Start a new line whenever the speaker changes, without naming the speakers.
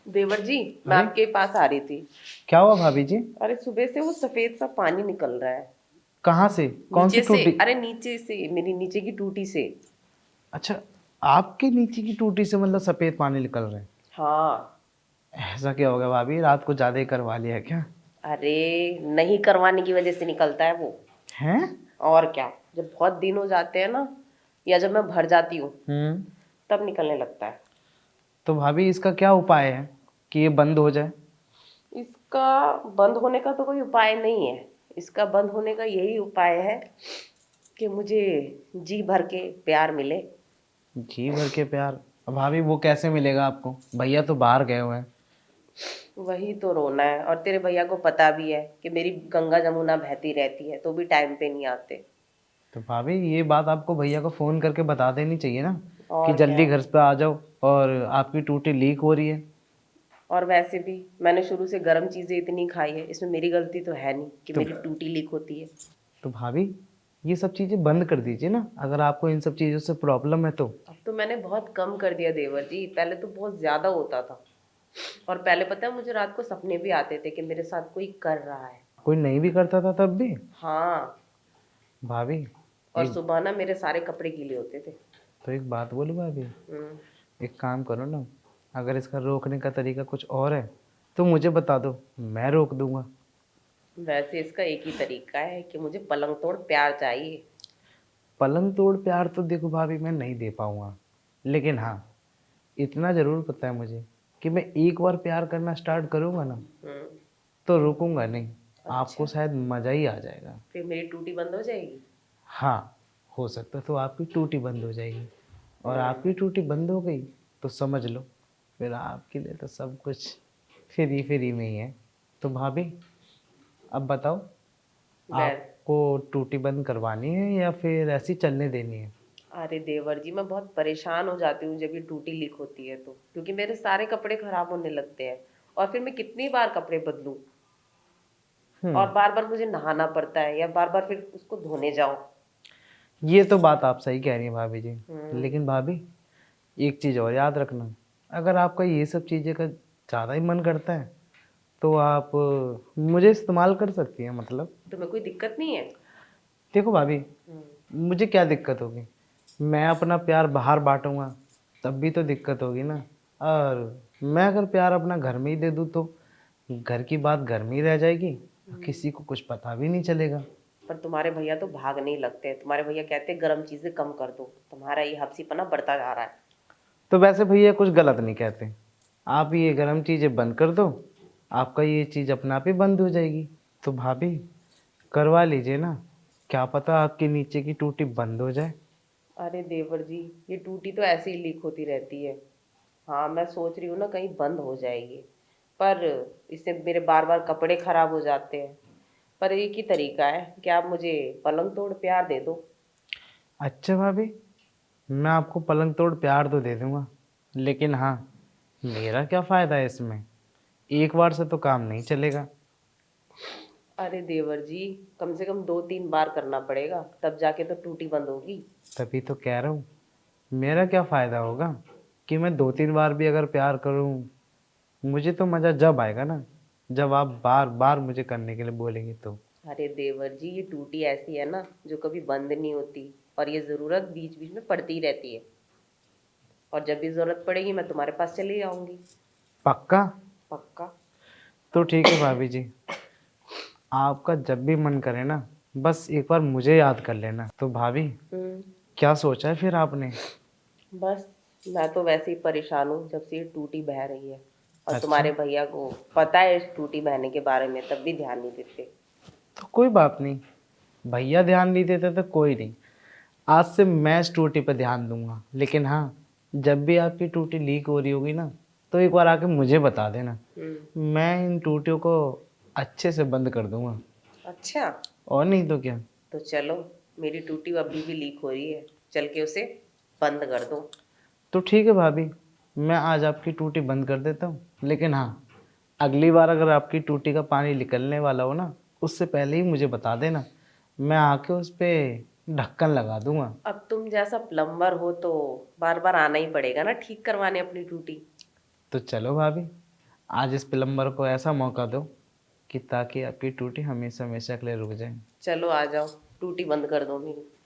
देवर जी, मैं
अरे
आपके पास आ रही थी।
क्या हुआ भाभी जी?
अरे सुबह से वो सफेद सा पानी निकल रहा है
कहाँ से? कौन सी
नीचे से।
टूटी?
अरे नीचे से, मेरी नीचे की टूटी से।
अच्छा, आपके नीचे की टूटी से मतलब सफेद पानी निकल रहे हैं?
हाँ।
ऐसा क्या हो गया भाभी, रात को ज्यादा ही करवा लिया है क्या?
अरे नहीं करवाने की वजह से निकलता है वो।
हैं?
और क्या, जब बहुत दिन हो जाते हैं ना, या जब मैं भर जाती हूँ,
हम्म।
तब निकलने लगता है।
तो भाभी इसका क्या उपाय है कि ये बंद हो जाए?
इसका बंद होने का तो कोई उपाय नहीं है। इसका बंद होने का यही उपाय है कि मुझे जी भर के प्यार मिले।
जी भर के प्यार? अब भाभी वो कैसे मिलेगा आपको? भैया तो बाहर गए हुए हैं।
वही तो रोना है, और तेरे भैया को पता भी है कि मेरी गंगा जमुना बहती रहती है, तो भी टाइम पे नहीं आते।
तो भाभी ये बात आपको भैया को फोन करके बता देनी चाहिए ना, कि
और क्या।
जल्दी घर पे आ जाओ और आपकी टूटी लीक हो रही है।
और वैसे भी मैंने शुरू से गर्म चीजें इतनी खाई है, इसमें मेरी गलती तो है नहीं कि
तो
मेरी टूटी लीक होती है।
तो भाभी ये सब चीजें बंद कर दीजिए ना, अगर आपको इन सब चीजों से प्रॉब्लम है तो।
अब तो मैंने बहुत कम कर दिया देवर जी, पहले तो बहुत ज्यादा होता था। और पहले पता है, मुझे रात को सपने भी आते थे कि मेरे साथ कोई कर रहा है।
कोई नहीं भी करता था तब भी?
हाँ।
भाभी
और
एक
सुबह ना मेरे सारे कपड़े गीले होते थे।
तो एक बात बोलूं भाभी,
हम्म।
एक काम करो ना, अगर इसका रोकने का तरीका कुछ और है तो मुझे बता दो, मैं रोक दूंगा।
वैसे इसका एक ही तरीका है कि मुझे पलंग तोड़ प्यार चाहिए।
पलंग तोड़ प्यार तो देखो भाभी मैं नहीं दे पाऊंगा, लेकिन हाँ इतना ज़रूर पता है मुझे कि मैं एक बार प्यार करना स्टार्ट करूंगा ना,
हम्म।
तो रुकूंगा नहीं। आपको
अच्छा,
शायद मज़ा ही आ जाएगा।
फिर मेरी टूटी बंद हो जाएगी।
हाँ, हो सकता तो आपकी टूटी बंद हो जाएगी, और
हम्म।
आपकी टूटी बंद हो गई तो समझ लो फिर आपके लिए तो सब कुछ फ्री फ्री में ही है। तो भाभी अब बताओ,
मैं
आपको टूटी बंद करवानी है या फिर ऐसी चलने देनी है?
अरे देवर जी, मैं बहुत परेशान हो जाती हूँ जब ये टूटी लीक होती है तो, क्योंकि मेरे सारे कपड़े खराब होने लगते हैं। और फिर मैं कितनी बार कपड़े बदलूं,
हम्म।
और बार बार मुझे नहाना पड़ता है, या बार बार फिर उसको धोने जाओ।
ये तो बात आप सही कह रही हैं भाभी जी।
हम्म।
लेकिन भाभी एक चीज़ और याद रखना, अगर आपका ये सब चीज़ें का ज़्यादा ही मन करता है तो आप मुझे इस्तेमाल कर सकती हैं मतलब।
तुम्हें कोई दिक्कत नहीं है?
देखो भाभी,
हम्म।
मुझे क्या दिक्कत होगी? मैं अपना प्यार बाहर बांटूंगा तब भी तो दिक्कत होगी ना। और मैं अगर प्यार अपना घर में ही दे दूँ तो घर की बात घर में ही रह जाएगी, और किसी को कुछ पता भी नहीं चलेगा।
पर तुम्हारे भैया तो भाग नहीं लगते हैं। तुम्हारे भैया कहते हैं गर्म चीजें कम कर दो, तुम्हारा ये हपसीपना बढ़ता जा रहा है।
तो वैसे भैया कुछ गलत नहीं कहते, आप ये गर्म चीज़ें बंद कर दो, आपका ये चीज़ अपने आप ही बंद हो जाएगी। तो भाभी करवा लीजिए ना, क्या पता आपके नीचे की टूटी बंद हो जाए।
अरे देवर जी, ये टूटी तो ऐसे ही लीक होती रहती है। हाँ, मैं सोच रही हूँ ना कहीं बंद हो जाएगी, पर इससे मेरे बार बार कपड़े खराब हो जाते हैं। पर एक ही तरीका है कि आप मुझे पलंग तोड़ प्यार दे दो।
अच्छा भाभी, मैं आपको पलंग तोड़ प्यार तो दे दूंगा, लेकिन हाँ मेरा क्या फ़ायदा है इसमें? एक बार से तो काम नहीं चलेगा।
अरे देवर जी, कम से कम 2-3 बार करना पड़ेगा, तब जाके तो टूटी बंद होगी।
तभी तो कह रहा हूँ, मेरा क्या फ़ायदा होगा कि मैं 2-3 बार भी अगर प्यार करूँ? मुझे तो मज़ा जब आएगा ना, जब आप बार बार मुझे करने के लिए बोलेंगे तो।
अरे देवर जी, ये टूटी ऐसी है ना जो कभी बंद नहीं होती, और ये जरूरत बीच बीच में पड़ती ही रहती है। और जब भी जरूरत पड़ेगी मैं तुम्हारे पास चली आऊंगी।
पक्का?
पक्का।
तो ठीक है भाभी जी, आपका जब भी मन करे ना, बस एक बार मुझे याद कर लेना। तो भाभी
हम्म।
क्या सोचा है फिर आपने?
बस, मैं तो वैसे ही परेशान हूँ जब से ये टूटी बह रही है। और
अच्छा,
तुम्हारे भैया को पता है इस टूटी बहने के बारे में, तब भी ध्यान नहीं देते।
तो कोई बात नहीं, भैया ध्यान नहीं देते तो कोई नहीं, आज से मैं इस टूटी पर ध्यान दूंगा। लेकिन हाँ, जब भी आपकी टूटी लीक हो रही होगी ना, तो एक बार आके मुझे बता देना,
हम्म।
मैं इन टूटियों को अच्छे से बंद कर दूंगा।
अच्छा,
और नहीं तो क्या।
तो चलो, मेरी टूटी अभी भी लीक हो रही है, चल के उसे बंद कर दो।
तो ठीक है भाभी, मैं आज आपकी टूटी बंद कर देता हूँ, लेकिन हाँ अगली बार अगर आपकी टूटी का पानी निकलने वाला हो ना, उससे पहले ही मुझे बता देना, मैं आके उस पे ढक्कन लगा दूंगा।
अब तुम जैसा प्लम्बर हो तो बार बार आना ही पड़ेगा ना ठीक करवाने अपनी टूटी।
तो चलो भाभी, आज इस प्लम्बर को ऐसा मौका दो कि ताकि आपकी टूटी हमेशा हमेशा के लिए रुक जाए।
चलो आ जाओ, टूटी बंद कर दो मेरी।